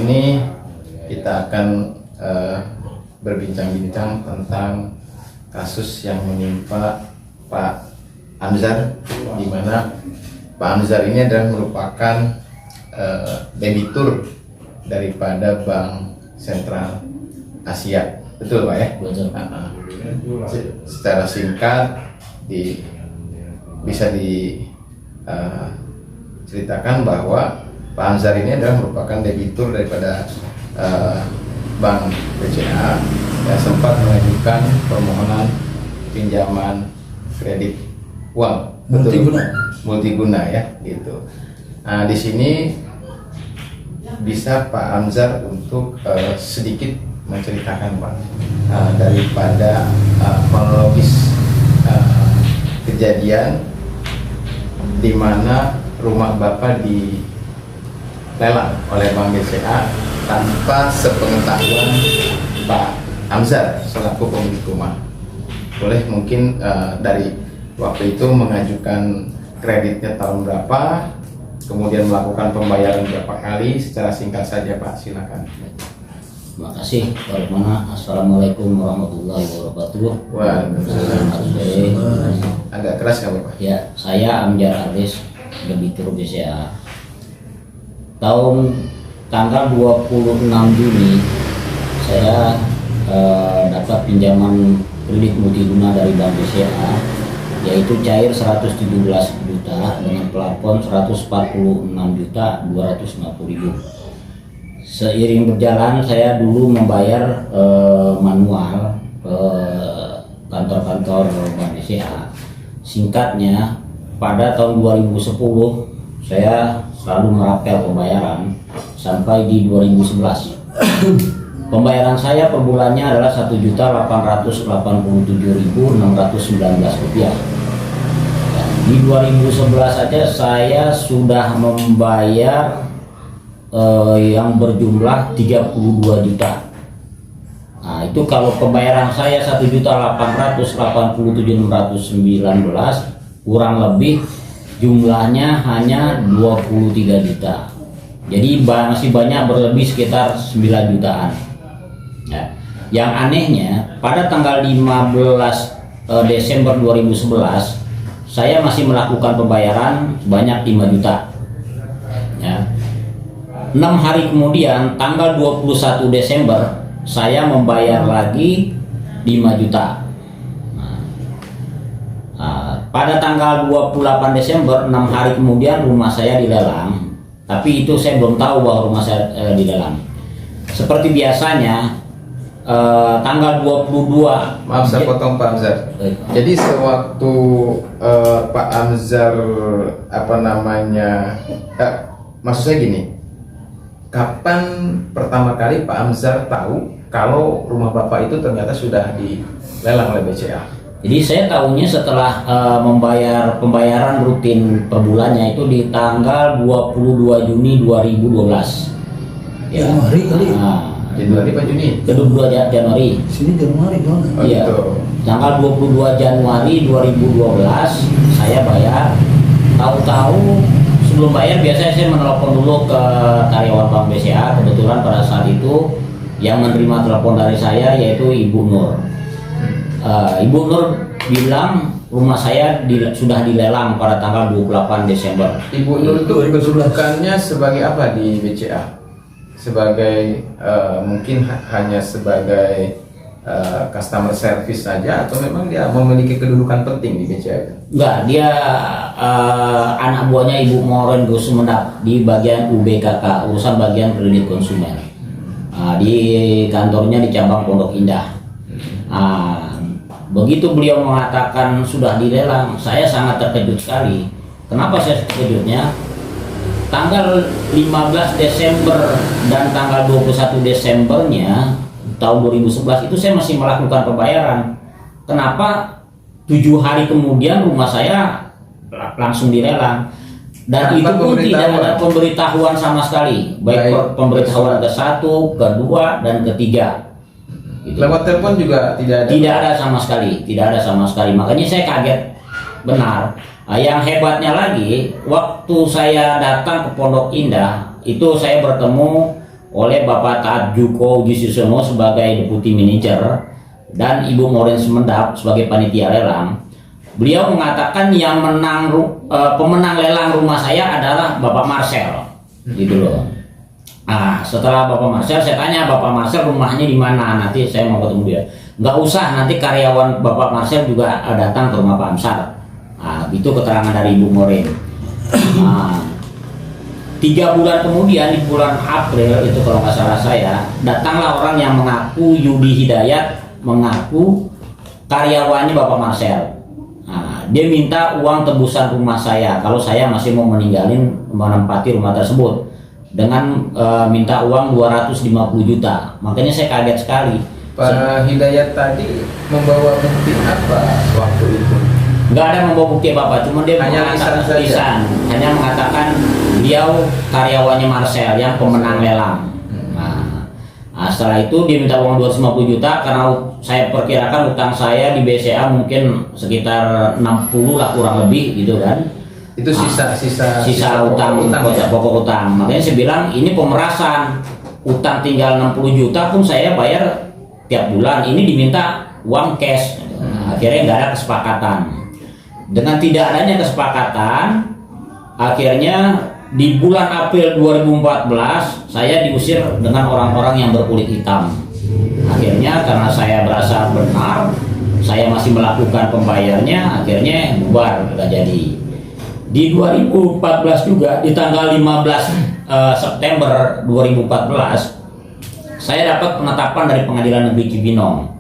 ini kita akan berbincang-bincang tentang kasus yang menimpa Pak Amzar, di mana Pak Amzar ini adalah merupakan debitur daripada Bank Sentral Asia, betul Pak ya? Betul. Secara singkat bisa diceritakan bahwa Pak Amzar ini adalah merupakan debitur daripada Bank BCA yang sempat mengajukan permohonan pinjaman kredit uang multiguna ya gitu. Nah, di sini bisa Pak Amzar untuk sedikit menceritakan Pak daripada kronologis kejadian di mana rumah Bapak dilelang oleh Bank BCA tanpa sepengetahuan Pak Amzar selaku pemilik rumah. Boleh mungkin dari waktu itu mengajukan kreditnya tahun berapa, kemudian melakukan pembayaran berapa kali, secara singkat saja Pak, silakan. Terima kasih Pak Rukmana. Assalamualaikum warahmatullahi wabarakatuh. Waalaikumsalam. Agak keras nggak Bapak? Ya, saya Amjar Aris, debitur BCA. Tahun tanggal 26 Juni saya dapat pinjaman kredit multiguna dari Bank BCA, yaitu cair 117 juta dengan plafon 146.250.000. Seiring berjalan saya dulu membayar manual ke kantor-kantor Bank BCA. Singkatnya, pada tahun 2010 saya selalu merapel pembayaran sampai di 2011. Pembayaran saya per bulannya adalah Rp1.887.619. Di 2011 saja saya sudah membayar yang berjumlah 32 juta. Nah, itu kalau pembayaran saya 1.887.619, kurang lebih jumlahnya hanya 23 juta. Jadi masih banyak, berlebih sekitar 9 jutaan. Ya. Yang anehnya, pada tanggal 15 Desember 2011 saya masih melakukan pembayaran sebanyak 5 juta. Ya. 6 hari kemudian, tanggal 21 Desember, saya membayar lagi 5 juta. Pada tanggal 28 Desember, 6 hari kemudian rumah saya dilelang. Tapi itu saya belum tahu bahwa rumah saya dilelang. Seperti biasanya, tanggal 22. Maaf saya potong Pak Amzar. Jadi sewaktu Pak Amzar maksud saya gini, kapan pertama kali Pak Amzar tahu kalau rumah Bapak itu ternyata sudah dilelang oleh BCA? Jadi saya tahunya setelah membayar pembayaran rutin per bulannya itu di tanggal 22 Juni 2012. Ya. Januari kali. Januari Pak Juni? Kedua Januari. Sini Januari kan? Oh, iya. gitu. Tanggal 22 Januari 2012 saya bayar. Tahu-tahu sebelum bayar biasanya saya menelpon dulu ke karyawan Bank BCA. Kebetulan pada saat itu yang menerima telepon dari saya yaitu Ibu Nur. Ibu Nur bilang rumah saya sudah dilelang pada tanggal 28 Desember. Ibu Nur itu kedudukannya sebagai apa di BCA? Sebagai mungkin hanya sebagai customer service saja, atau memang dia memiliki kedudukan penting di BCA itu? Enggak, dia anak buahnya Ibu Moren Gusumendap di bagian UBKK, urusan bagian kredit konsumen. Di kantornya di cabang Pondok Indah. Begitu beliau mengatakan sudah dilelang, saya sangat terkejut sekali. Kenapa saya terkejutnya? Tanggal 15 Desember dan tanggal 21 Desembernya tahun 2011 itu saya masih melakukan pembayaran. Kenapa 7 hari kemudian rumah saya langsung dilelang? Dan itu pun tidak ada pemberitahuan sama sekali, baik pemberitahuan ke-1, ke-2, dan ke-3. Gitu. Lewat telepon juga tidak ada? Tidak ada sama sekali, tidak ada sama sekali. Makanya saya kaget benar. Yang hebatnya lagi, waktu saya datang ke Pondok Indah, itu saya bertemu oleh Bapak Taat Juko Jisusono sebagai deputi manajer dan Ibu Maureen Sumendap sebagai panitia lelang. Beliau mengatakan yang pemenang lelang rumah saya adalah Bapak Marcel, gitu loh. Nah, setelah Bapak Marcel, saya tanya Bapak Marcel rumahnya di mana, nanti saya mau ketemu dia. Nggak usah, nanti karyawan Bapak Marcel juga datang ke rumah Pak Amsar. Nah, itu keterangan dari Ibu Maureen. Nah, 3 bulan kemudian di bulan April itu kalau nggak salah saya, datanglah orang yang mengaku Yudi Hidayat, mengaku karyawannya Bapak Marcel. Nah, dia minta uang tebusan rumah saya kalau saya masih mau menempati rumah tersebut dengan minta uang 250 juta. Makanya saya kaget sekali. Pak Hidayat tadi membawa bukti apa waktu itu? Nggak ada membawa bukti apa-apa, cuma dia Hanya mengatakan lisan, hanya mengatakan beliau karyawannya Marcel yang pemenang lelang. Nah, setelah itu dia minta uang 250 juta karena saya perkirakan utang saya di BCA mungkin sekitar 60 lah kurang lebih gitu kan. Itu sisa utang, pokok utang. Makanya saya bilang ini pemerasan, utang tinggal 60 juta pun saya bayar tiap bulan, ini diminta uang cash. Akhirnya nggak ada kesepakatan. Dengan tidak adanya kesepakatan, akhirnya di bulan April 2014 saya diusir dengan orang-orang yang berkulit hitam. Akhirnya karena saya berasa benar, saya masih melakukan pembayarnya, akhirnya bubar, nggak jadi. Di 2014 juga, di tanggal 15 September 2014, saya dapat penetapan dari Pengadilan Negeri Cibinong.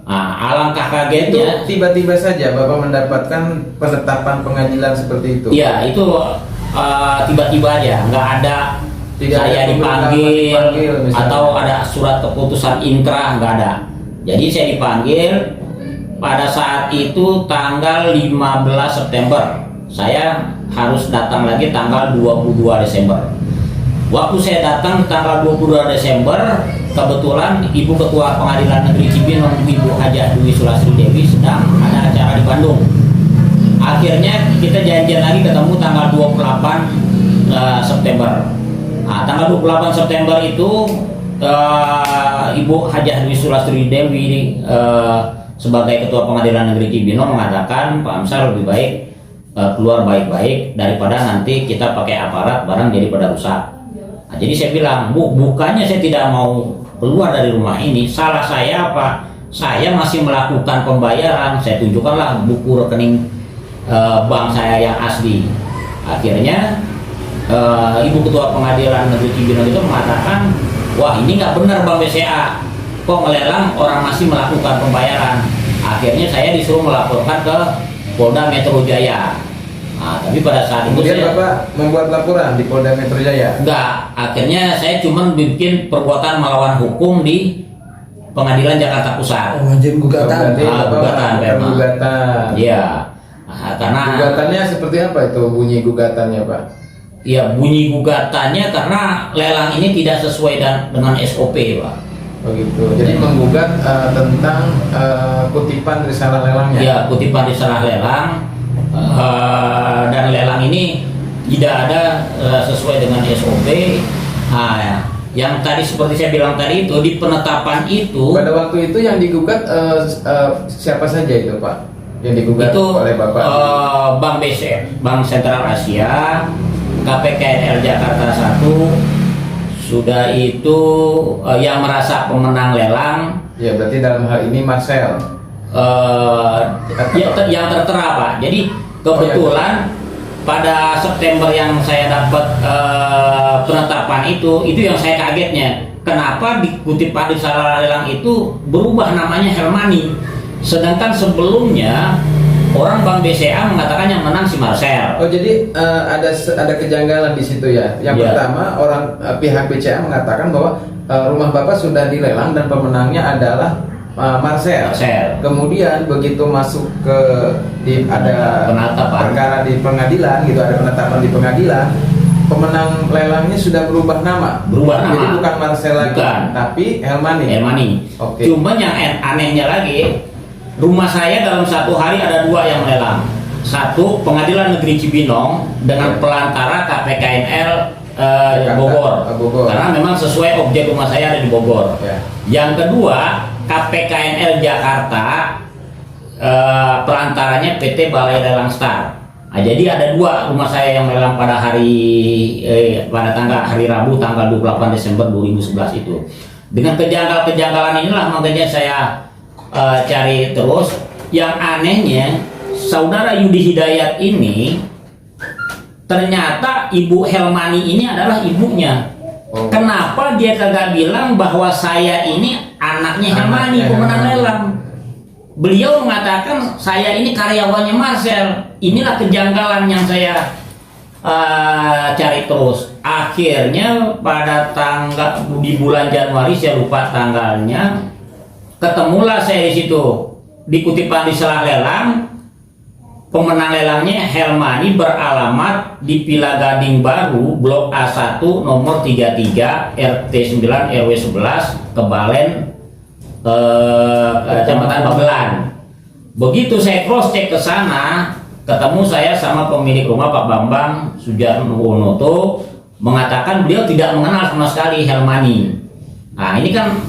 Nah, alangkah kagetnya. Itu tiba-tiba saja Bapak mendapatkan penetapan pengadilan seperti itu? Iya, itu tiba-tiba aja, nggak ada Tidak saya ada dipanggil misalnya, atau ada surat keputusan inkrah, nggak ada. Jadi saya dipanggil pada saat itu tanggal 15 September. Saya harus datang lagi tanggal 22 Desember. Waktu saya datang tanggal 22 Desember, kebetulan Ibu Ketua Pengadilan Negeri Cibinong, Ibu Hajah Dwi Sulastri Dewi sedang ada acara di Bandung. Akhirnya kita janjian lagi ketemu tanggal 28 September. Nah, tanggal 28 September itu Ibu Hajah Dwi Sulastri Dewi sebagai Ketua Pengadilan Negeri Cibinong mengatakan Pak Amsar lebih baik keluar baik-baik daripada nanti kita pakai aparat barang jadi pada rusak. Nah, jadi saya bilang, Bu, bukannya saya tidak mau keluar dari rumah ini, salah saya apa? Saya masih melakukan pembayaran, saya tunjukkanlah buku rekening bank saya yang asli. Akhirnya Ibu Ketua Pengadilan Negeri Cibinong itu mengatakan, wah ini nggak benar Bang BCA, kok ngelelang orang masih melakukan pembayaran. Akhirnya saya disuruh melaporkan ke Polda Metro Jaya. Nah, tapi pada saat itu kemudian saya, Bapak membuat laporan di Polda Metro Jaya? enggak, akhirnya saya cuma bikin perbuatan melawan hukum di Pengadilan Jakarta Pusat. Wajib gugatan. Berarti Bapak Gugatan, melakukan Pak. gugatan. Iya. Nah, karena Gugatannya seperti apa itu bunyi gugatannya Pak? ya bunyi gugatannya karena lelang ini tidak sesuai dengan SOP, Pak. Begitu. Jadi menggugat tentang kutipan risalah lelangnya. Ya, kutipan risalah lelang dan lelang ini tidak ada sesuai dengan SOP. Nah, ya. Yang tadi seperti saya bilang tadi itu di penetapan itu Pada waktu itu yang digugat siapa saja itu Pak? Yang digugat itu oleh Bapak? Bank BC, Bank Sentral Asia, KPKNL Jakarta 1, sudah itu yang merasa pemenang lelang. Ya berarti dalam hal ini Marcel. Yang tertera Pak. Jadi kebetulan pada September yang saya dapat penetapan itu yang saya kagetnya. Kenapa di kutipan risalah lelang itu berubah namanya Helmani, sedangkan sebelumnya orang Bank BCA mengatakan yang menang si Marcel. Oh jadi ada kejanggalan di situ ya. Yang Ya. pertama pihak BCA mengatakan bahwa rumah Bapak sudah dilelang dan pemenangnya adalah Marcel. Kemudian begitu masuk ke ada Penetapan. perkara di pengadilan gitu, ada penetapan di pengadilan, pemenang lelangnya sudah berubah nama. Jadi bukan Marcel lagi, Bukan. tapi Helmani. Oke. Oke. Cuman yang anehnya lagi, rumah saya dalam satu hari ada 2 yang lelang. Satu Pengadilan Negeri Cibinong dengan pelantara KPKNL Jakarta, Bogor. Bogor. Karena memang sesuai objek rumah saya ada di Bogor. Ya. Yang kedua, KPKNL Jakarta perantaranya PT Balai Lelang Star. Nah, jadi ada dua rumah saya yang lelang pada pada hari Rabu tanggal 28 Desember 2011 itu. Dengan kejanggalan inilah makanya saya cari terus. Yang anehnya, saudara Yudi Hidayat ini ternyata Ibu Helmani ini adalah ibunya. Oh. Kenapa dia kagak bilang bahwa saya ini anaknya Helmani, pemenang lelang? Beliau mengatakan saya ini karyawannya Marcel. Inilah kejanggalan yang saya cari terus. Akhirnya pada di bulan Januari, saya lupa tanggalnya, ketemulah saya di situ di kutipan di selah lelang. Pemenang lelangnya Helmani beralamat di Villa Gading Baru, Blok A1, nomor 33, RT 9 RW 11, Kebalen, Kecamatan Babelan. Begitu saya cross check ke sana, ketemu saya sama pemilik rumah Pak Bambang Sujarwonoto, mengatakan beliau tidak mengenal sama sekali Helmani. Nah, ini kan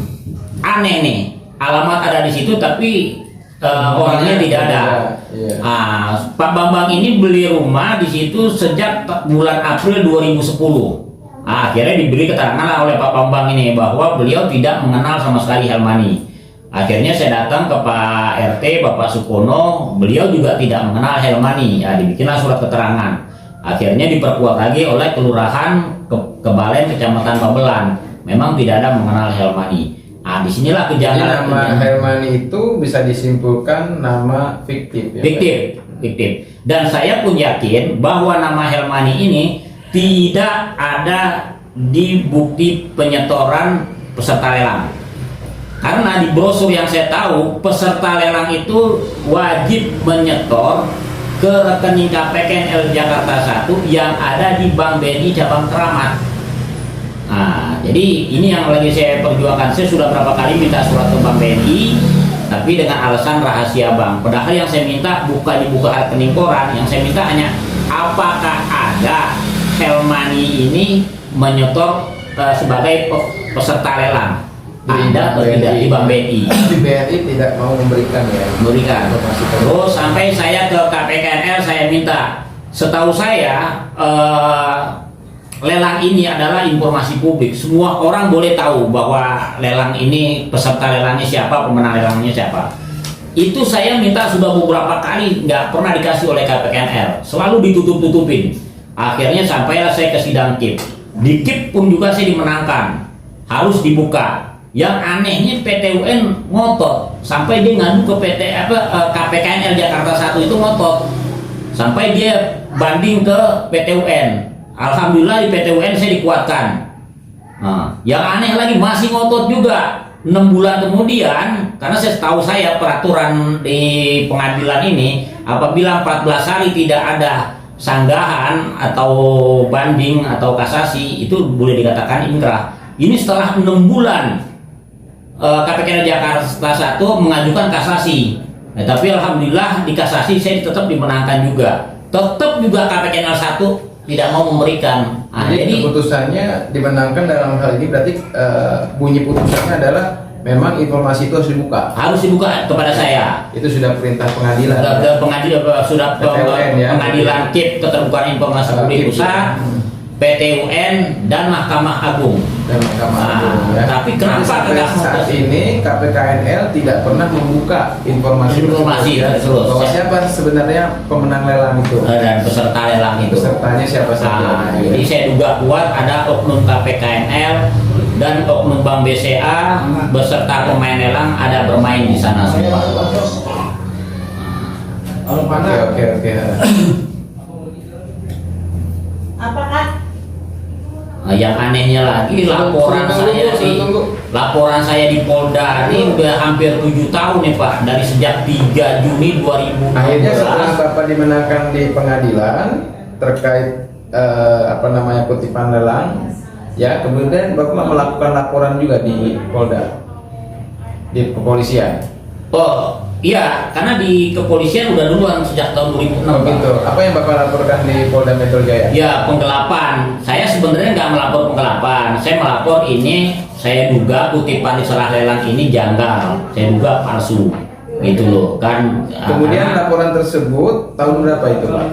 aneh nih, alamat ada di situ tapi orangnya tidak ada. Iya. Nah, Pak Bambang ini beli rumah di situ sejak bulan April 2010. Nah, akhirnya diberi keterangan oleh Pak Bambang ini bahwa beliau tidak mengenal sama sekali Helmani. Akhirnya saya datang ke Pak RT, Bapak Sukono, beliau juga tidak mengenal Helmani. Ya, dibikinlah surat keterangan. Akhirnya diperkuat lagi oleh Kelurahan Kebalen, Kecamatan Babelan. Memang tidak ada mengenal Helmani. Nah, disinilah Jadi kejanggalan. nama Helmani itu bisa disimpulkan nama fiktif. Ya, Fiktif. Dan saya pun yakin bahwa nama Helmani ini tidak ada di bukti penyetoran peserta lelang. Karena di brosur yang saya tahu, peserta lelang itu wajib menyetor ke rekening KPKNL Jakarta 1 yang ada di Bank BNI Cabang Keramat. Nah, jadi ini yang lagi saya perjuangkan. Saya sudah berapa kali minta surat ke Bank BNI, tapi dengan alasan rahasia bank. Padahal yang saya minta bukan dibuka rekening koran, yang saya minta hanya apakah ada Helmani ini menyetor sebagai peserta lelang. Ada atau tidak di Bank BNI? Di BNI tidak mau memberikan ya. Memberikan. Informasi Terus sampai saya ke KPKNL saya minta. Setahu saya lelang ini adalah informasi publik. Semua orang boleh tahu bahwa lelang ini peserta lelangnya siapa, pemenang lelangnya siapa. Itu saya minta sudah beberapa kali, nggak pernah dikasih oleh KPKNL. Selalu ditutup-tutupin. Akhirnya sampailah saya ke sidang KIP. Di KIP pun juga saya dimenangkan. Harus dibuka. Yang anehnya PT UN ngotot sampai dia ngadu ke KPKNL Jakarta 1 itu ngotot sampai dia banding ke PT UN. Alhamdulillah di PT UN saya dikuatkan. Nah, yang aneh lagi masih ngotot juga 6 bulan kemudian, karena tahu saya peraturan di pengadilan ini apabila 14 hari tidak ada sanggahan atau banding atau kasasi itu boleh dikatakan inkrah. Ini setelah 6 bulan KPKNL Jakarta 1 mengajukan kasasi. Nah, tapi alhamdulillah di kasasi saya tetap dimenangkan juga. Tetap juga KPKNL 1 tidak mau memberikan. Nah, jadi keputusannya dimenangkan dalam hal ini berarti bunyi putusannya adalah memang informasi itu harus dibuka. Harus dibuka kepada saya. Itu sudah perintah pengadilan. Sudah PTUN, ya. pengadilan KIP keterbukaan informasi publik pusat, PT UN dan Mahkamah Agung. Dan Mahkamah Agung, ya. Tapi kenapa sampai saat ini KPKNL tidak pernah membuka informasi terus bahwa siapa sebenarnya pemenang lelang itu dan peserta lelang itu. Pesertanya siapa saja. Jadi saya duga kuat ada oknum KPKNL dan oknum Bank BCA beserta pemain lelang ada bermain di sana semua. Oke. Apakah Nah, yang anehnya lagi laporan saya di Polda ini udah hampir 7 tahun nih Pak, dari sejak 3 Juni 2016. Akhirnya setelah Bapak dimenangkan di pengadilan terkait kutipan lelang, ya kemudian Bapak melakukan laporan juga di Polda, di kepolisian. Oh, Iya, karena di kepolisian udah duluan sejak tahun 2006. Oh Pak. gitu. Apa yang Bapak laporkan di Polda Metro Jaya? Ya, penggelapan. Saya sebenarnya nggak melapor penggelapan. Saya melapor ini, saya duga kutipan di serah lelang ini janggal. Saya duga palsu. Gitu loh, kan. Kemudian Karena laporan tersebut tahun berapa itu, Pak?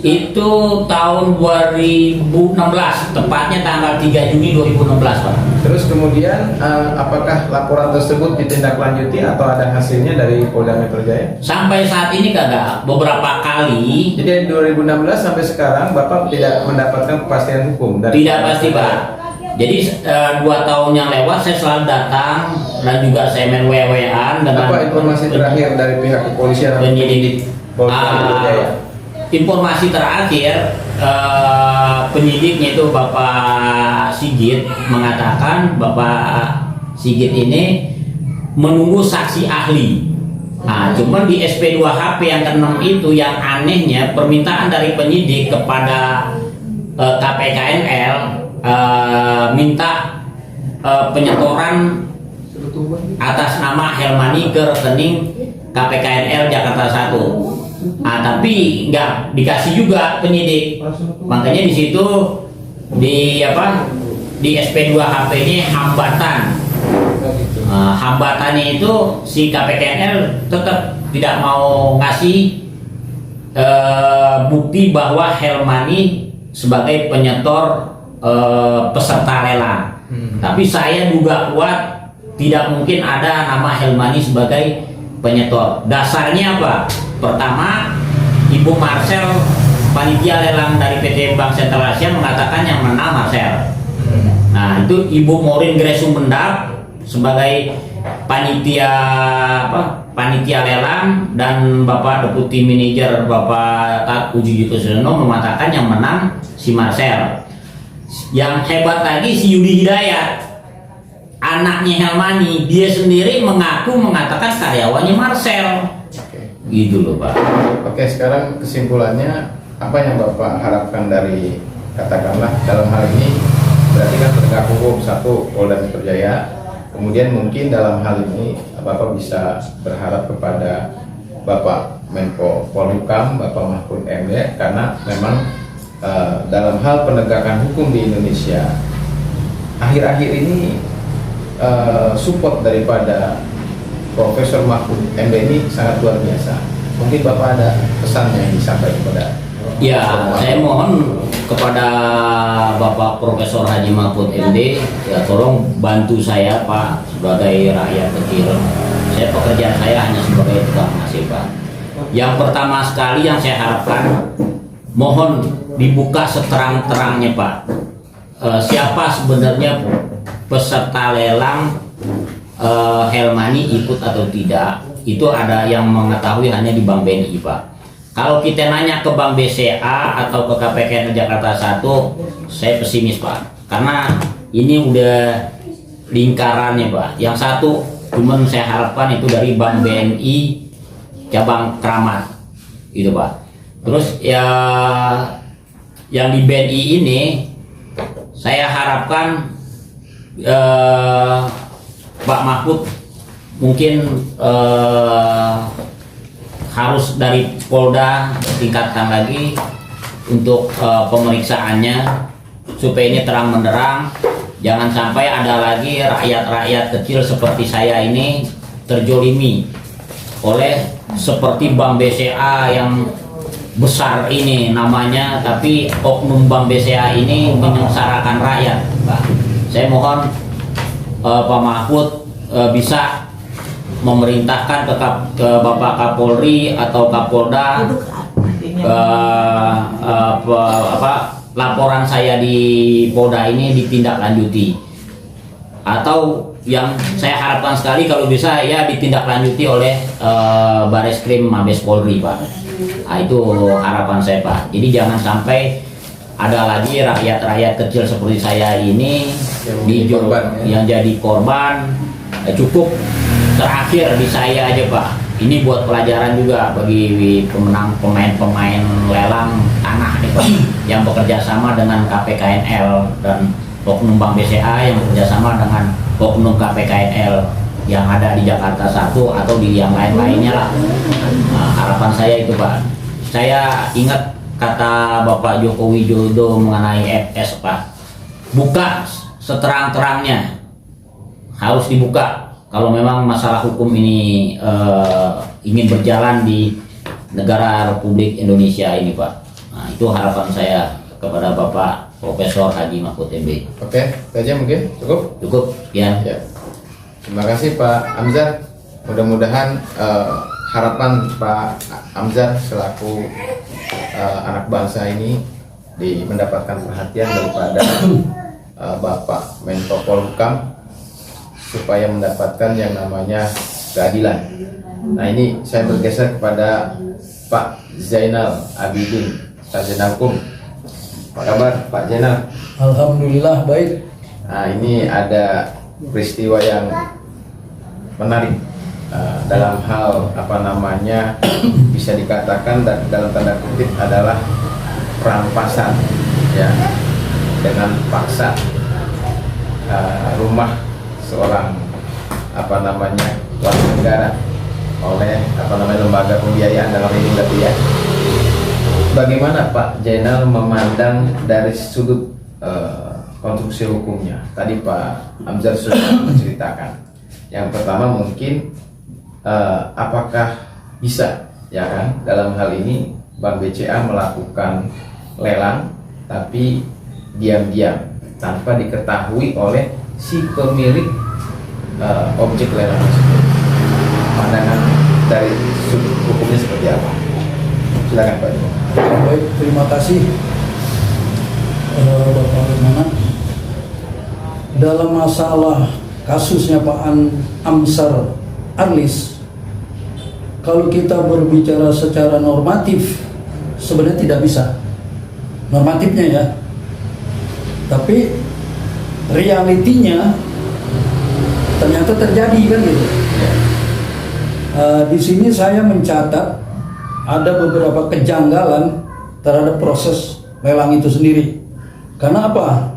itu tahun 2016, tepatnya tanggal 3 Juni 2016, Pak. Terus kemudian apakah laporan tersebut ditindaklanjuti atau ada hasilnya dari Polda Metro Jaya? Sampai saat ini kagak, beberapa kali Jadi dari 2016 sampai sekarang Bapak tidak mendapatkan kepastian hukum dari tidak pasti, Pak. Jadi 2 tahun yang lewat saya selalu datang dan juga saya main WA-an dengan Apa informasi terakhir dari pihak kepolisian atau penyidik. Polda Metro Jaya? Informasi terakhir penyidiknya itu Bapak Sigit mengatakan Bapak Sigit ini menunggu saksi ahli. Nah, cuman di SP2HP yang ke-6 itu yang anehnya permintaan dari penyidik kepada KPKNL minta penyetoran atas nama Helmani ke rekening KPKNL Jakarta 1. Ah, tapi nggak dikasih juga penyidik. Makanya di situ di SP2HP ini hambatan. Hambatannya itu si KPKNL tetap tidak mau ngasih bukti bahwa Helmani sebagai penyetor peserta lelang. Tapi saya duga kuat tidak mungkin ada nama Helmani sebagai penyetor. Dasarnya apa? Pertama, Ibu Marcel, panitia lelang dari PT Bank Sentral Asia mengatakan yang menang Marcel. Nah, itu Ibu Morin Gresumendap sebagai panitia lelang dan Bapak Deputi Manajer Bapak Tat Uji Yutosono mengatakan yang menang si Marcel. Yang hebat lagi si Yudi Hidayat, anaknya Helmani, dia sendiri mengatakan karyawannya Marcel. Gitu loh, Pak. Oke, sekarang kesimpulannya apa yang Bapak harapkan dari, katakanlah dalam hal ini berarti kan penegak hukum satu Polda Metro Jaya, kemudian mungkin dalam hal ini Bapak bisa berharap kepada Bapak Menko Polhukam, Bapak Mahfud MD, karena memang dalam hal penegakan hukum di Indonesia akhir-akhir ini support daripada Profesor Mahfud MD ini sangat luar biasa. Mungkin Bapak ada pesannya yang disampaikan kepada Ya, saya mohon kepada Bapak Profesor Haji Mahfud MD, ya tolong bantu saya, Pak, sebagai rakyat kecil. Saya pekerjaan saya hanya sebagai tukang nasi, Pak. Yang pertama sekali yang saya harapkan, mohon dibuka seterang-terangnya, Pak. Siapa sebenarnya peserta lelang Helmani ikut atau tidak, itu ada yang mengetahui hanya di Bank BNI, Pak. Kalau kita nanya ke Bank BCA atau ke KPKN Jakarta 1, saya pesimis, Pak, karena ini udah lingkarannya, Pak. Yang satu cuman saya harapkan itu dari Bank BNI cabang Kramat, gitu, Pak. Terus ya yang di BNI ini saya harapkan Pak Mahfud mungkin harus dari Polda tingkatkan lagi untuk pemeriksaannya supaya ini terang benderang, jangan sampai ada lagi rakyat-rakyat kecil seperti saya ini terjolimi oleh seperti Bank BCA yang besar ini namanya, tapi oknum Bank BCA ini menyengsarakan rakyat, Pak. Saya mohon Pak Mahfud bisa memerintahkan ke Bapak Kapolri atau Kapolda laporan saya di Polda ini ditindaklanjuti, atau yang saya harapkan sekali kalau bisa ya ditindaklanjuti oleh Bareskrim Mabes Polri, Pak. Nah, itu harapan saya, Pak. Jadi jangan sampai ada lagi rakyat-rakyat kecil seperti saya ini yang jadi korban. Cukup terakhir di saya aja, Pak. Ini buat pelajaran juga bagi pemain-pemain lelang tanah nih, Pak, yang bekerja sama dengan KPKNL dan oknum Bank BCA yang bekerja sama dengan oknum KPKNL. yang ada di Jakarta satu atau di yang lain-lainnya lah. Nah, harapan saya itu Pak. Saya ingat kata Bapak Joko Widodo mengenai FS Pak. Buka seterang-terangnya, harus dibuka kalau memang masalah hukum ini ingin berjalan di negara Republik Indonesia ini Pak. Nah, itu harapan saya kepada Bapak Profesor Haji Mahfud MD. Oke, itu aja mungkin cukup. Cukup, sekian. Ya. Terima kasih Pak Amzar. Mudah-mudahan harapan Pak Amzar selaku anak bangsa ini mendapatkan perhatian daripada Bapak Menko Polhukam supaya mendapatkan yang namanya keadilan. Nah ini saya bergeser kepada Pak Zainal Abidin Sarjanahukum. Apa kabar Pak Zainal? Alhamdulillah baik. Nah ini ada peristiwa yang menarik dalam hal bisa dikatakan dalam tanda kutip adalah perampasan ya dengan paksa rumah seorang warga negara oleh lembaga pembiayaan dalam ini berarti ya. Bagaimana Pak Zainal memandang dari sudut konstruksi hukumnya? Tadi Pak Amzar sudah menceritakan. Yang pertama mungkin apakah bisa ya kan dalam hal ini Bank BCA melakukan lelang tapi diam-diam tanpa diketahui oleh si pemilik objek lelang tersebut. Pandangan dari sudut hukumnya seperti apa? Silakan Pak. Baik, terima kasih Bapak Lemana. Dalam masalah kasusnya Pak Amsar Arlis, kalau kita berbicara secara normatif sebenarnya tidak bisa normatifnya ya, tapi realitinya ternyata terjadi kan gitu. Di sini saya mencatat ada beberapa kejanggalan terhadap proses lelang itu sendiri. Karena apa?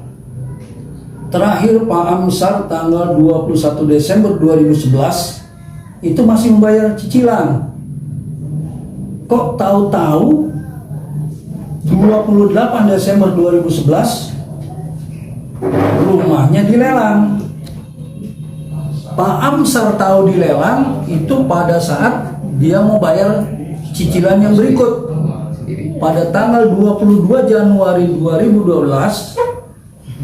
Terakhir Pak Amsar tanggal 21 Desember 2011 itu masih membayar cicilan. Kok tahu-tahu 28 Desember 2011 rumahnya dilelang. Pak Amsar tahu dilelang itu pada saat dia mau bayar cicilan yang berikut. Pada tanggal 22 Januari 2012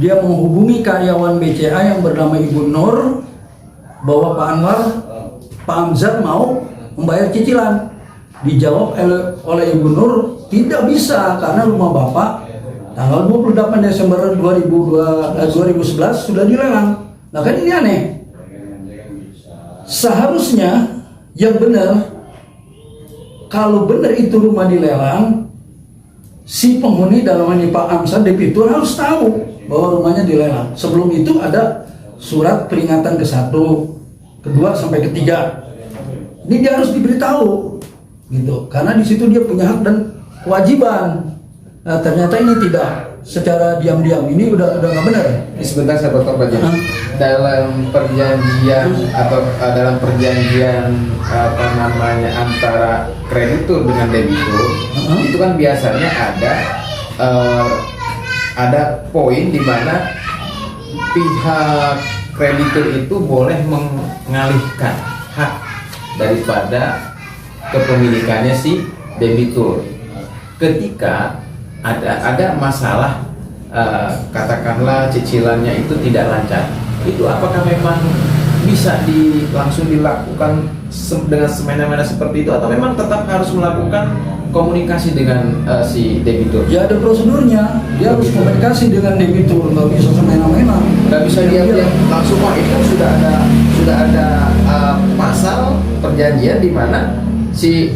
dia menghubungi karyawan BCA yang bernama Ibu Nur bahwa Pak Amzar mau membayar cicilan. Dijawab oleh Ibu Nur tidak bisa karena rumah Bapak tanggal 28 Desember 2011 sudah dilelang. Nah kan ini aneh. Seharusnya yang benar, kalau benar itu rumah dilelang, si penghuni dalam ini Pak Amsar debitur harus tahu bahwa rumahnya dilelang. Sebelum itu ada surat peringatan ke-1, ke-2 sampai ke-3. Ini dia harus diberitahu, gitu. Karena di situ dia punya hak dan kewajiban. Nah, ternyata ini tidak secara diam-diam. Ini udah nggak benar. Sebentar saya potong aja. Dalam perjanjian antara kreditur dengan debitur itu kan biasanya ada poin di mana pihak kreditur itu boleh mengalihkan hak daripada kepemilikannya si debitur ketika ada masalah katakanlah cicilannya itu tidak lancar. Itu apakah memang bisa langsung dilakukan dengan semena-mena seperti itu atau memang tetap harus melakukan komunikasi dengan si debitur? Ya ada prosedurnya, dia harus komunikasi dengan debitur, nggak bisa semena-mena. Nggak bisa diam-diam langsung. Wah ini kan sudah ada pasal perjanjian di mana si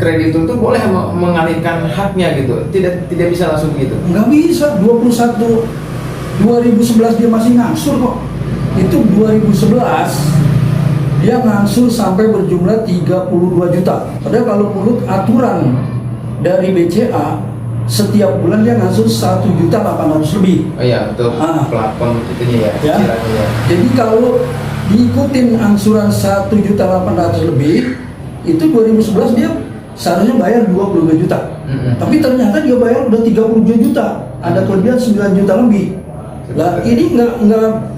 kreditur itu boleh mengalihkan haknya gitu, tidak bisa langsung begitu. Nggak bisa. 2011 dia masih ngangsur kok. Itu 2011 dia ngangsur sampai berjumlah 32 juta. Padahal kalau menurut aturan dari BCA setiap bulan dia ngangsur 1.800.000 lebih. Oh iya, untuk plafon itunya ya. Jadi kalau diikutin angsuran 1.800.000 lebih, itu 2011 dia seharusnya bayar 22 juta. Tapi ternyata dia bayar udah 32 juta, ada kelebihan 9 juta lebih. Lah ini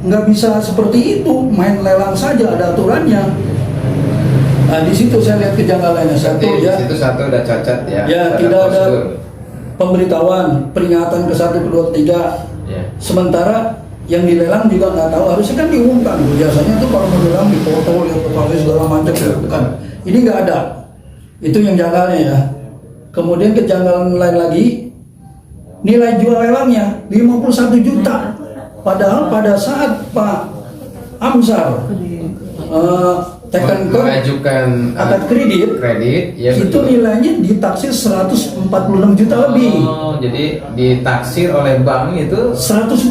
nggak bisa seperti itu, main lelang saja, ada aturannya. Nah di situ saya lihat kejanggalannya. Satu Berarti ya, di situ satu udah cacat ya. ya pada tidak ada prosedur. pemberitahuan, peringatan ke 1, ke 2, 3. Ya. Sementara yang dilelang juga nggak tahu, harusnya kan diumumkan. Biasanya tuh kalau mau dilelang dipoto, lihat fotonya segala macam, bukan. Ini nggak ada. Itu yang janggalnya ya. Kemudian kejanggalan lain lagi, nilai jual lelangnya 51 juta. Padahal pada saat Pak Amsar tekan mengajukan akad kredit, ya itu betul. nilainya ditaksir 146 juta lebih. Oh, jadi ditaksir oleh bank itu 146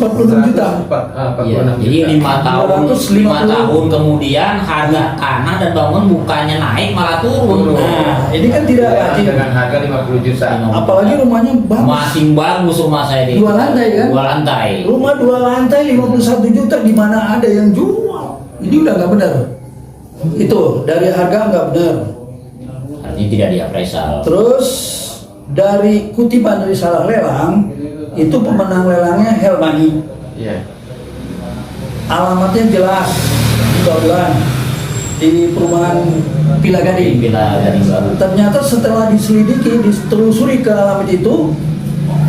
juta. 146 Jadi juta. 5 tahun kemudian harga tanah dan bangunan bukannya naik malah turun. Nah, ini kan tidak Ya, adil. dengan harga 50 juta. Apalagi rumahnya bagus. Masih bagus rumah saya di 2 lantai kan? 2 lantai. Rumah 2 lantai 51 juta, di mana ada yang jual. Ini udah nggak benar. Itu dari harga nggak benar. Artinya tidak diappraisal. Terus dari kutipan dari salah lelang, itu pemenang lelangnya Helmani. Iya. Alamatnya jelas di Babelan, di perumahan Pila Gading. Bila dari baru. Ternyata setelah diselidiki, ditelusuri ke alamat itu,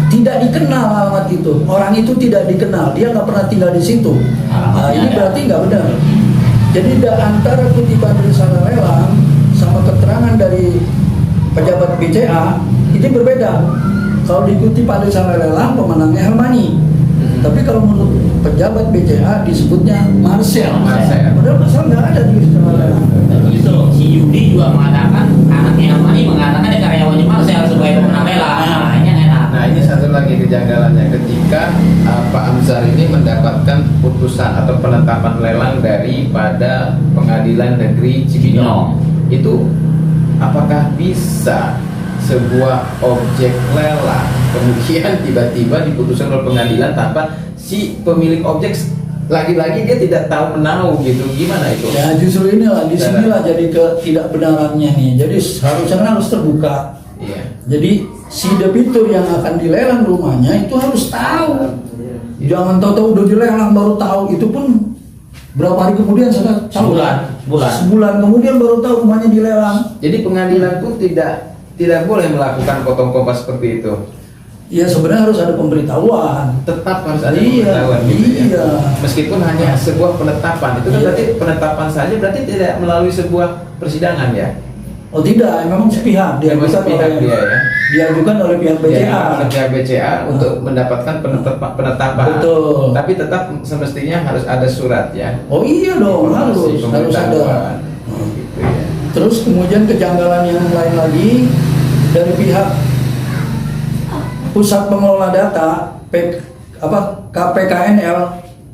tidak dikenal alamat itu. Orang itu tidak dikenal, dia nggak pernah tinggal di situ. Nah, ini berarti nggak benar. Jadi antara kutipan dari salah lelang sama keterangan dari pejabat BCA ini berbeda. Kalau dikutip dari salah lelang, pemenangnya Helmani. Tapi kalau menurut pejabat BCA disebutnya Marcel. Padahal Marcel nggak ada di salah lelang. Itu si Yudi juga mengatakan anaknya Amani mengatakan dia karyawannya Marcel sebagai pemenang lelang. Nah, ini enak. Nah, ini satu lagi kejanggalannya ketika Pak Amzar ini mendapatkan putusan atau penetapan lelang daripada Pengadilan Negeri Cibinong. Itu apakah bisa sebuah objek lelang kemudian tiba-tiba diputuskan oleh pengadilan tanpa si pemilik objek lagi-lagi dia tidak tahu menau gitu, gimana itu? Ya justru inilah, disinilah jadi ketidakbenarannya nih. Jadi harusnya harus terbuka. Iya. Jadi si debitur yang akan dilelang rumahnya itu harus tahu. Jangan tahu-tahu udah dilelang baru tahu. Itu pun berapa hari kemudian sudah tahu. Sebulan kemudian baru tahu rumahnya dilelang. Jadi pengadilan pun tidak boleh melakukan potong kompas seperti itu. Ya sebenarnya harus ada pemberitahuan. Tetap harus ada Iya, pemberitahuan gitu ya. iya. Meskipun hanya sebuah penetapan, itu kan Iya. berarti penetapan saja berarti tidak melalui sebuah persidangan ya. Oh tidak, memang sepihak Memang sepihak dia ya. diajukan oleh pihak BCA. Ya, oleh pihak BCA untuk mendapatkan penetapan. Betul. Tapi tetap semestinya harus ada surat ya. Oh iya dong, harus ada. Pemberitahuan. Gitu ya. Terus kemudian kejanggalan yang lain lagi dari pihak Pusat Pengelola Data KPKNL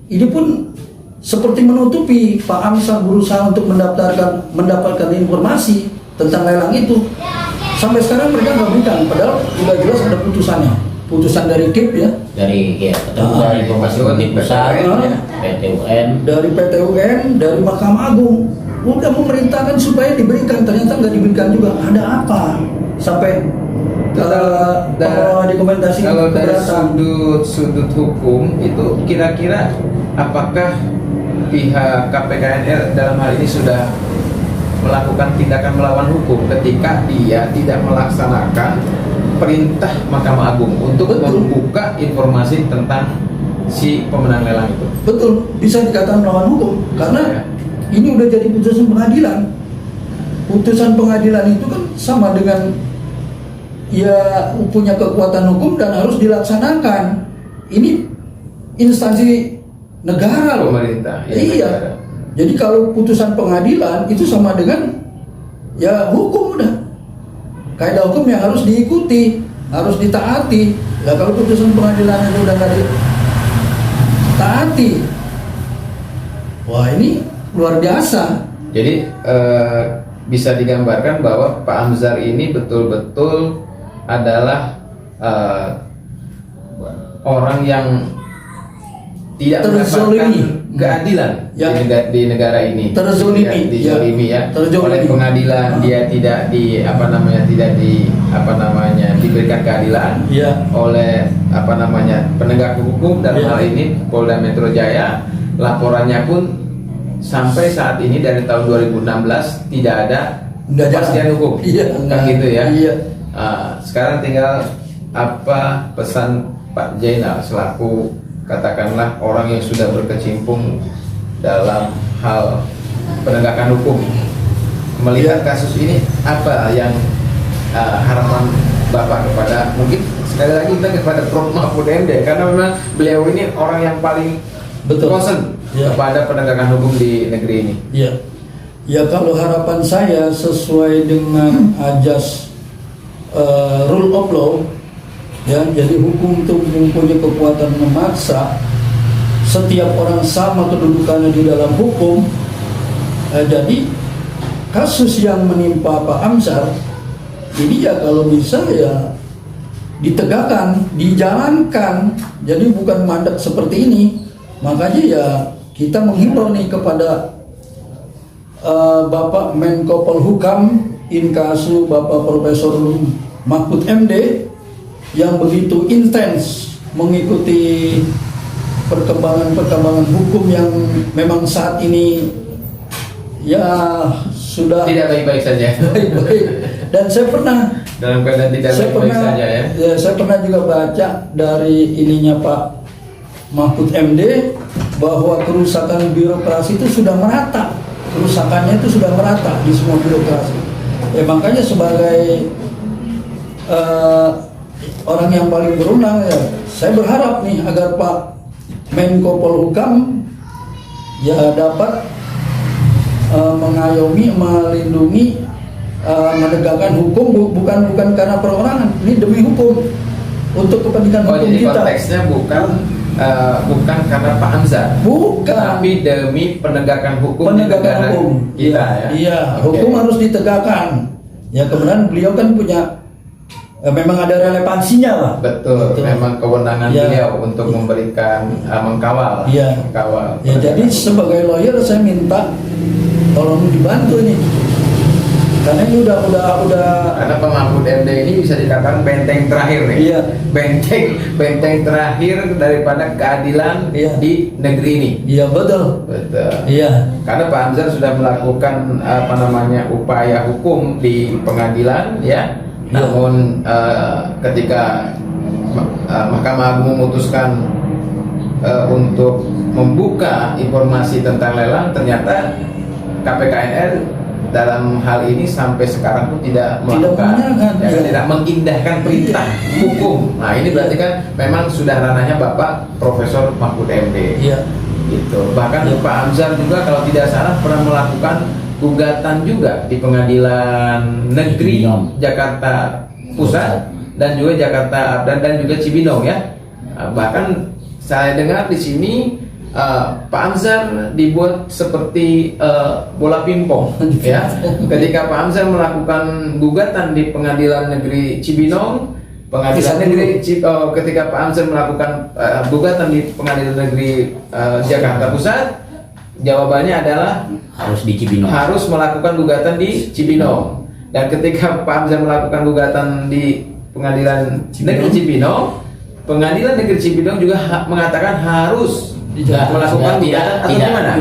ini pun seperti menutupi Pak Amsar berusaha untuk mendapatkan informasi tentang lelang itu. Sampai sekarang mereka nggak berikan, padahal sudah jelas ada putusannya. Putusan dari KIP ya, Dari dari informasi publik besar, PT UN. dari PT UN, dari Mahkamah Agung. Udah memerintahkan supaya diberikan, ternyata nggak diberikan juga. Ada apa? Sampai pengelola dokumentasi Kalau dari keberatan. sudut hukum itu kira-kira apakah pihak KPKNL dalam hal ini sudah melakukan tindakan melawan hukum ketika dia tidak melaksanakan perintah Mahkamah Agung untuk Betul. membuka informasi tentang si pemenang lelang itu? Betul, bisa dikatakan melawan hukum karena Ya. ini udah jadi putusan pengadilan. Putusan pengadilan itu kan sama dengan ya punya kekuatan hukum dan harus dilaksanakan. Ini instansi negara loh. Pemerintah, ya, Iya. negara. Jadi kalau putusan pengadilan itu sama dengan ya hukum udah. Kaidah hukum yang harus diikuti, harus ditaati. Nah kalau putusan pengadilan itu udah nggak ditaati, wah ini luar biasa. Jadi bisa digambarkan bahwa Pak Amzar ini betul-betul adalah orang yang tidak Terzolimi. keadilan Ya. di negara ini. Terzolimi. Ya, dizolimi ya. Terzolimi. Oleh pengadilan dia tidak diberikan keadilan. Ya. Oleh penegak hukum dalam Ya. hal ini Polda Metro Jaya, laporannya pun sampai saat ini dari tahun 2016 tidak ada Nggak jalan. kepastian hukum. Iya, Kan nggak. gitu ya. Iya. Sekarang tinggal apa pesan Pak Jainal selaku katakanlah orang yang sudah berkecimpung dalam hal penegakan hukum, melihat kasus ini, apa yang harapan Bapak kepada, mungkin sekali lagi kita kepada Prof Mahfud MD, karena memang beliau ini orang yang paling Betul. concern Ya. kepada penegakan hukum di negeri ini. Ya, ya kalau harapan saya sesuai dengan ajas rule of law, ya, jadi hukum itu mempunyai kekuatan memaksa. Setiap orang sama kedudukannya di dalam hukum. Jadi kasus yang menimpa Pak Amzar ini ya kalau bisa ya ditegakkan, dijalankan. Jadi bukan mandek seperti ini. Makanya ya kita menghimbau nih kepada Bapak Menko Polhukam Inkasu Bapak Profesor Mahfud MD yang begitu intens mengikuti perkembangan hukum yang memang saat ini ya sudah Tidak baik-baik saja. baik-baik. Dan saya pernah Dalam keadaan tidak baik-baik saja ya. saya pernah juga baca dari ininya Pak Mahfud MD bahwa kerusakan birokrasi itu sudah merata, kerusakannya itu sudah merata di semua birokrasi. Ya makanya sebagai orang yang paling berwenang ya, saya berharap nih agar Pak Menko Polhukam ya dapat mengayomi, melindungi, menegakkan hukum bukan karena perorangan, ini demi hukum, untuk kepentingan hukum Jadi kita. konteksnya bukan karena Pak Amzar, Bukan. tapi demi penegakan hukum di Penegakan negara hukum kita ya. Iya, Oke. hukum harus ditegakkan. Ya kemudian beliau kan punya memang ada relevansinya lah. Betul, memang kewenangan Ya. beliau untuk memberikan mengkawal. Iya. Mengkawal. Ya jadi sebagai lawyer saya minta tolong dibantu nih. Karena ini udah Karena Pak Mahfud MD ini bisa dikatakan benteng terakhir nih. Iya. Benteng terakhir daripada keadilan Iya. di negeri ini. iya betul. Betul. Iya. Karena Pak Amzar sudah melakukan upaya hukum di pengadilan ya. Namun ketika Mahkamah Agung memutuskan untuk membuka informasi tentang lelang, ternyata KPKNR dalam hal ini sampai sekarang pun tidak melakukan, menyerahkan, iya. tidak mengindahkan perintah hukum. Nah ini berarti kan memang sudah ranahnya Bapak Profesor Mahfud MD. Iya. Gitu. Bahkan Iya. Pak Amzar juga kalau tidak salah pernah melakukan gugatan juga di Pengadilan Negeri Cibinong. Jakarta Pusat dan juga Jakarta dan juga Cibinong ya. Bahkan saya dengar di sini Pak Amzar dibuat seperti bola pingpong ya. Ketika Pak Amzar melakukan gugatan di Pengadilan Negeri Cibinong, ketika Pak Amzar melakukan gugatan di Pengadilan Negeri Jakarta Pusat, jawabannya adalah Harus di Cibinong. harus melakukan gugatan di Cibinong. Dan ketika Pak Amzar melakukan gugatan di Pengadilan Negeri Cibinong, Pengadilan Negeri Cibinong juga mengatakan harus melakukan gugatan atau gimana?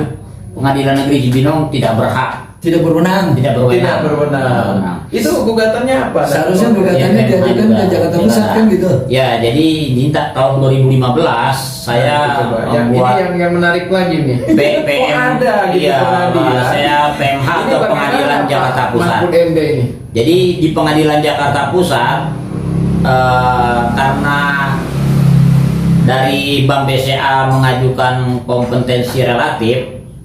Pengadilan Negeri Cibinong tidak berhak, Tidak berwenang. tidak berwenang. Tidak berwenang. Itu gugatannya apa? Seharusnya gugatannya Ya, diajukan memang ke Jakarta juga. Pusat kan gitu. Ya, jadi minta tahun 2015 saya Coba. Yang ini membuat yang menarik lagi nih. PM. Oh, ada gitu Iya, pengadilan. saya PMH Ini ke bagaimana Pengadilan Pak Jakarta Pusat. Mahfud MD ini. Jadi di Pengadilan Jakarta Pusat karena dari Bank BCA mengajukan kompetensi relatif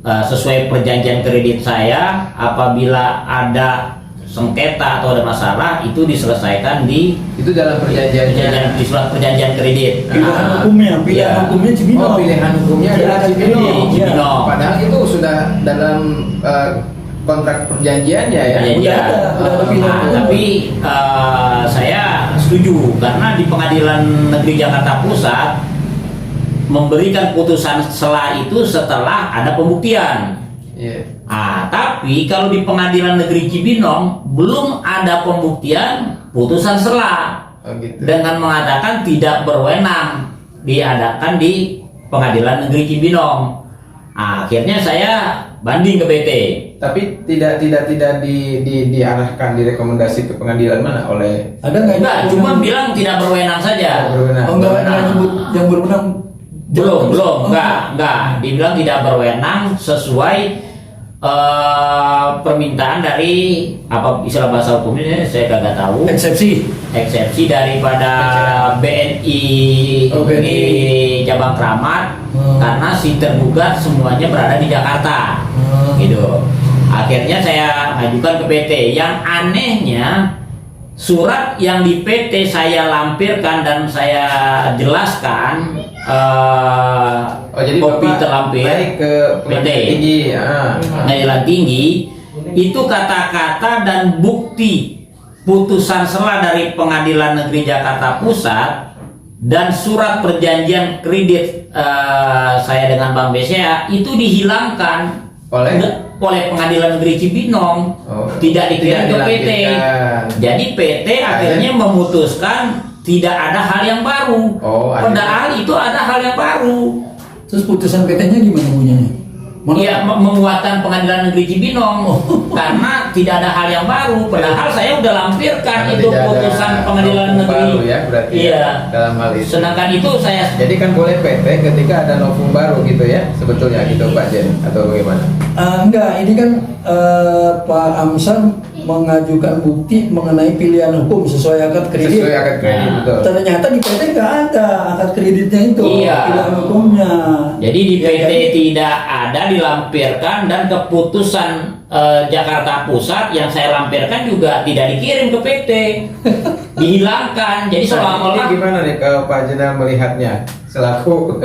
sesuai perjanjian kredit saya, apabila ada sengketa atau ada masalah itu diselesaikan di Itu dalam perjanjiannya. di surat perjanjian kredit. Pilihan Nah, hukumnya, pilihan iya. hukumnya Cibinong. Oh, pilihan hukumnya adalah Cibinong. Di Cibinong. Padahal itu sudah dalam kontrak perjanjiannya ya. Perjanjian. Udah ada pilihan Nah, hukum. tapi saya setuju karena di Pengadilan Negeri Jakarta Pusat memberikan putusan sela itu setelah ada pembuktian. Iya. Tapi kalau di Pengadilan Negeri Cibinong belum ada pembuktian putusan sela Oh gitu. dengan mengatakan tidak berwenang diadakan di Pengadilan Negeri Cibinong. Akhirnya saya banding ke PT. Tapi tidak diarahkan direkomendasi ke pengadilan mana oleh Ada nggak? Enggak, cuma bilang tidak berwenang saja. berwenang. Oh, nggak nyebut yang berwenang. Belum, enggak. Dibilang tidak berwenang sesuai permintaan dari apa istilah bahasa hukumnya saya kagak tahu. Eksepsi daripada BNI Oh, BNI. Cabang Kramat karena si tergugat semuanya berada di Jakarta. Gitu. Akhirnya saya ajukan ke PT. Yang anehnya surat yang di PT saya lampirkan dan saya jelaskan jadi kopi Bapak terlampir naik ke pengadilan PT. tinggi. Pengadilan tinggi itu kata-kata dan bukti putusan sela dari Pengadilan Negeri Jakarta Pusat dan surat perjanjian kredit saya dengan Bank BCA itu dihilangkan oleh Pengadilan Negeri Cibinong. Tidak dikirim ke PT. Jadi PT akhirnya memutuskan tidak ada hal yang baru. Padahal itu ada hal yang baru. Terus putusan PT-nya gimana bunyinya? Iya, menguatkan Pengadilan Negeri Cibinong karena tidak ada hal yang baru. Padahal saya udah lampirkan itu putusan Pengadilan Negeri. Baru ya berarti. Iya. Ya, dalam hal itu. Sedangkan itu saya. Jadi kan boleh PT ketika ada novum baru gitu ya, sebetulnya gitu Pak Jen atau bagaimana? Enggak, ini kan Pak Amsar mengajukan bukti mengenai pilihan hukum sesuai akad kredit. Sesuai akad kredit, betul. Ternyata di PT nggak ada akad kreditnya itu, Iya. pilihan hukumnya. Jadi di Ya, PT jadi- tidak ada dilampirkan dan keputusan Jakarta Pusat yang saya lampirkan juga tidak dikirim ke PT, dihilangkan. Jadi Ini seolah-olah gimana nih kalau Pak Jenderal melihatnya selaku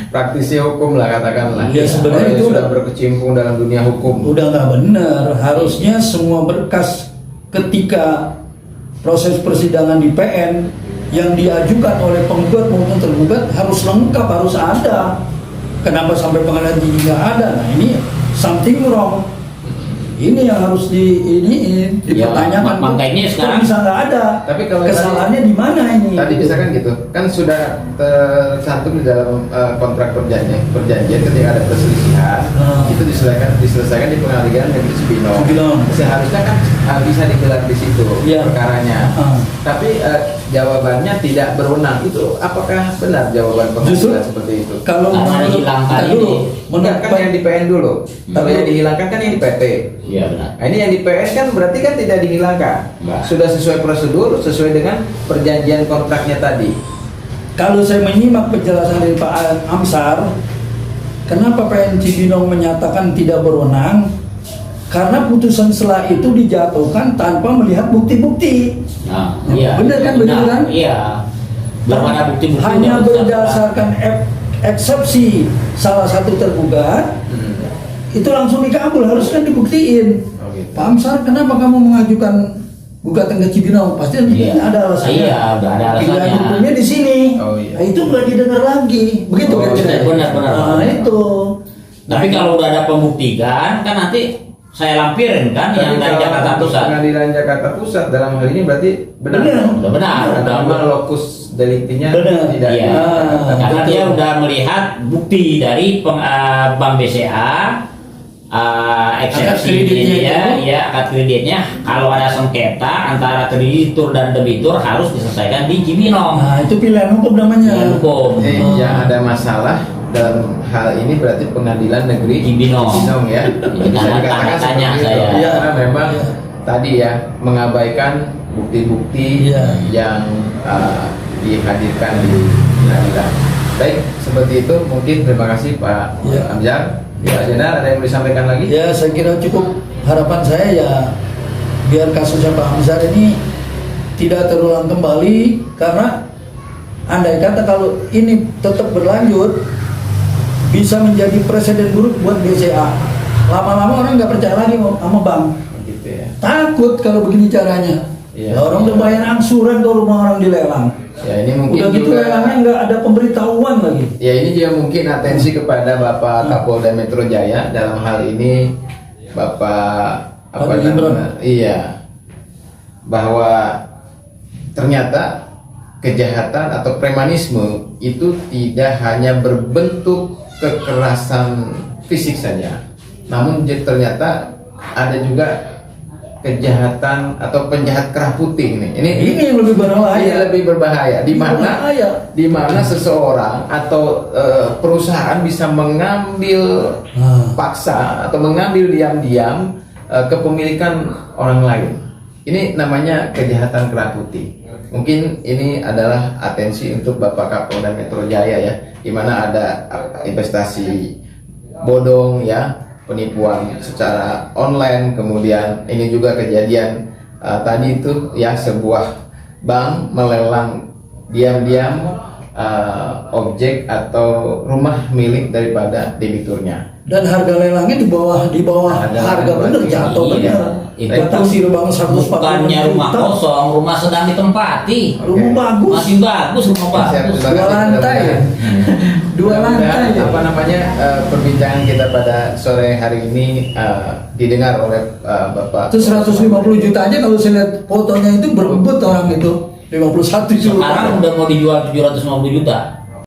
praktisi hukum lah katakanlah. Ya, sebenarnya Orang yang itu sudah udah- berkecimpung dalam dunia hukum. Udah nggak benar. Harusnya semua berkas ketika proses persidangan di PN yang diajukan oleh penggugat maupun tergugat harus lengkap, harus ada. Kenapa sampai pengadilan tinggi nggak ada? Nah ini something wrong. Ini yang harus dipertanyakan. makanya Kok sekarang- bisa nggak ada. Tapi kalau kesalahannya di mana ini? Tadi misalkan gitu, kan sudah tercantum di dalam kontrak perjanjian ketika ada perselisihan, itu diselesaikan di Pengadilan Negeri Cibinong. Cibinong. Seharusnya kan bisa digelar di situ Iya. perkaranya. Tapi jawabannya tidak berwenang. Itu apakah benar jawaban Justru pengadilan seperti itu? kalau Karena menurut dihilangkan kita dulu, ini. Enggak, kan yang di PN dulu. Kalau yang dihilangkan kan yang di PT. Iya benar. Nah, ini yang di PN kan berarti kan tidak dihilangkan. Enggak. Sudah sesuai prosedur, sesuai dengan perjanjian kontraknya tadi. Kalau saya menyimak penjelasan dari Pak Amsar, kenapa PN Cibinong menyatakan tidak berwenang? Karena putusan sela itu dijatuhkan tanpa melihat bukti-bukti. Nah, iya. Benar kan, benar kan? Iya. Belum ada bukti-bukti. Hanya berdasarkan eksepsi salah satu tergugat, itu langsung dikabul, harus kan dibuktiin. Oh, gitu. Pak Amsar, kenapa kamu mengajukan gugatan ke Cibinong? Pasti Iya. ada alasannya. Iya, udah ada Pilihan alasannya. hukumnya di sini. Oh, iya. Nah, itu nggak didengar lagi. Begitu Oh, kan? benar, benar. Nah, itu. Tapi kalau udah ada pembuktian, kan nanti saya lampirin kan Tapi yang dari kalau Jakarta untuk Pusat. Pengadilan Jakarta Pusat dalam hal ini berarti benar. Benar. Udah benar. Karena Udah memang lokus deliktinya Benar. tidak Iya. di Jakarta. Karena betul. dia udah melihat bukti dari Bank BCA, eksepsi Akad kreditnya ini ya, itu. ya akad kreditnya. Kalau ada sengketa antara kreditur dan debitur harus diselesaikan di Cibinong. Nah, itu pilihan hukum namanya. Pilihan hukum. Yang ada masalah dalam hal ini berarti Pengadilan Negeri Cibinong. ya. Ini Bisa karena dikatakan tanya seperti saya. itu. Iya. Karena memang Iya. tadi ya mengabaikan bukti-bukti Iya. yang dihadirkan di pengadilan. Baik, seperti itu mungkin. Terima kasih Pak Iya. Amjar. Pak Jenderal, ada yang mau disampaikan lagi? Ya, saya kira cukup. Harapan saya ya biar kasusnya Pak Amsar ini tidak terulang kembali, karena andai kata kalau ini tetap berlanjut bisa menjadi presiden buruk buat BCA. Lama-lama orang nggak percaya lagi sama bank. Gitu ya. Takut kalau begini caranya. Iya. Ya, orang udah bayar angsuran kalau rumah orang dilelang. Ya ini mungkin Udah gitu juga, lelangnya nggak ada pemberitahuan lagi. ya ini juga mungkin atensi kepada Bapak Kapolda Metro Jaya dalam hal ini Bapak apa Fadil Imran. namanya? Iya, bahwa ternyata kejahatan atau premanisme itu tidak hanya berbentuk kekerasan fisik saja, namun ternyata ada juga kejahatan atau penjahat kerah putih nih. Ini Yang lebih berbahaya. Iya, lebih berbahaya. Berbahaya. Di mana seseorang atau perusahaan bisa mengambil paksa atau mengambil diam-diam kepemilikan orang lain. Ini namanya kejahatan kerah putih. Mungkin ini adalah atensi untuk Bapak Kapolda Metro Jaya ya, di mana ada investasi bodong ya, penipuan secara online, kemudian ini juga kejadian tadi itu ya, sebuah bank melelang diam-diam objek atau rumah milik daripada debiturnya. Dan harga lelangnya di bawah harga bener, jatuh Iya. bener. Itu Taksi bangun 140 bukannya rumah juta. kosong, rumah sedang ditempati. Rumah bagus. Masih bagus, rumah bagus. Terima kasih, Dua lantai. mudah-mudahan. Dua Mudah-mudahan, lantai. apa namanya, perbincangan kita pada sore hari ini didengar oleh Bapak. Itu 150 juta aja kalau saya lihat fotonya itu berebut orang itu. 51 juta. Sekarang udah mau dijual 750 juta.